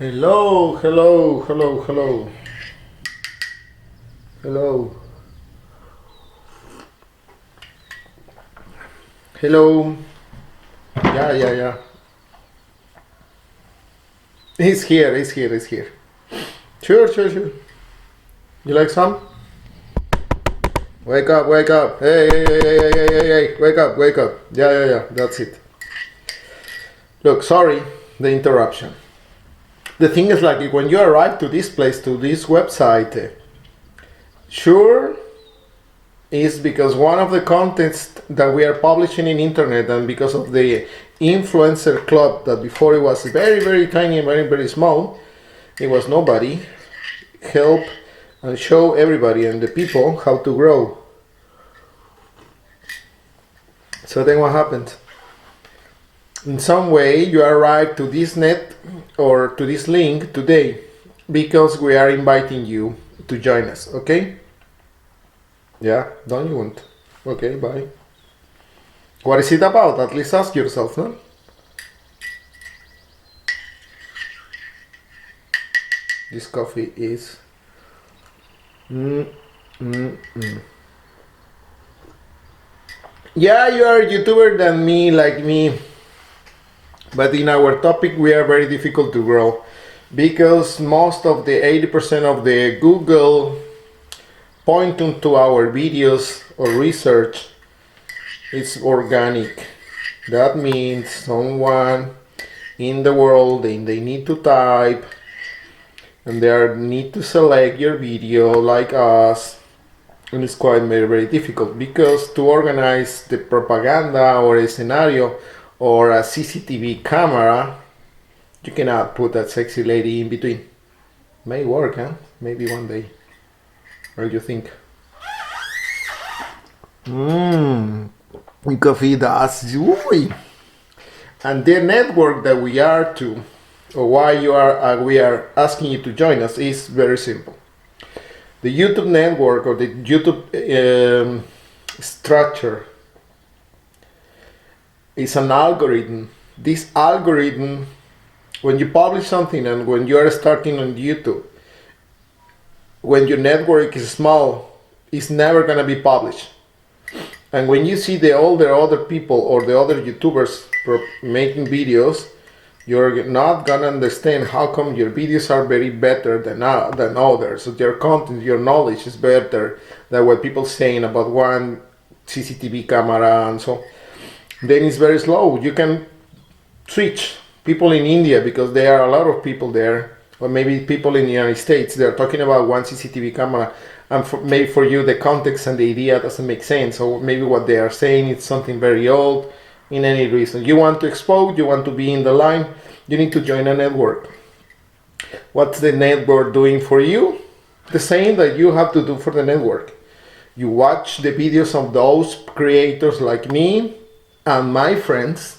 Hello, hello, hello, hello. Hello. Hello. Yeah. He's here, he's here. Sure. You like some? Wake up, wake up. Hey. Wake up. Yeah. That's it. Look, sorry, the interruption. The thing is like when you arrive to this place, to this website, sure is because one of the contents that we are publishing in internet and because of the influencer club that before it was very tiny and very small, it was nobody, help and show everybody and the people how to grow. So then what happened? In some way you arrived to this net or to this link today because we are inviting you to join us, okay? Yeah, don't you want? Okay, bye. What is it about? At least ask yourself, no? This coffee is... Yeah, you are a YouTuber than me, like me. But in our topic, we are very difficult to grow because most of the 80% of the Google pointing to our videos or research is organic. That means someone in the world they need to type and they need to select your video like us, and it's quite very difficult because to organize the propaganda or a scenario or a CCTV camera, you cannot put that sexy lady in between. May work, huh? Maybe one day. What do you think? Coffee does. Ooh. And the network that we are to, or why we are asking you to join us is very simple. The YouTube network or the YouTube structure is an algorithm. This algorithm, when you publish something and when you are starting on YouTube, when your network is small, it's never gonna be published. And when you see the other people or the other YouTubers making videos, you're not gonna understand how come your videos are very better than others. So your content, your knowledge is better than what people saying about one CCTV camera and so. Then it's very slow. You can switch people in India because there are a lot of people there, or maybe people in the United States. They're talking about one CCTV camera, and maybe for you the context and the idea doesn't make sense. So maybe what they are saying is something very old. In any reason, you want to expose, you want to be in the line, you need to join a network. What's the network doing for you? The same that you have to do for the network. You watch the videos of those creators like me and my friends,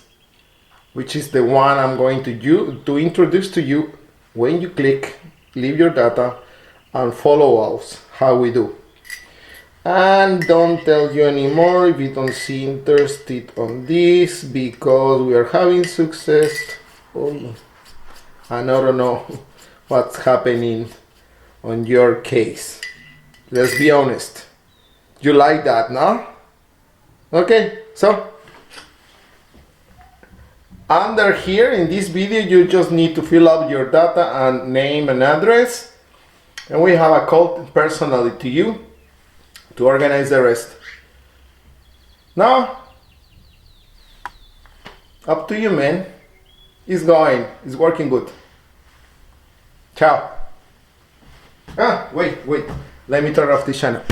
which is the one I'm going to introduce to you when you click leave your data and follow us how we do. And don't tell you anymore if you don't see interested on this because we are having success. And I don't know what's happening on your case. Let's be honest. You like that, no? Okay, so under here in this video you just need to fill up your data and name and address, and we have a call personally to you to organize the rest. Now up to you, man. It's working good. Ciao. Wait, let me turn off this channel.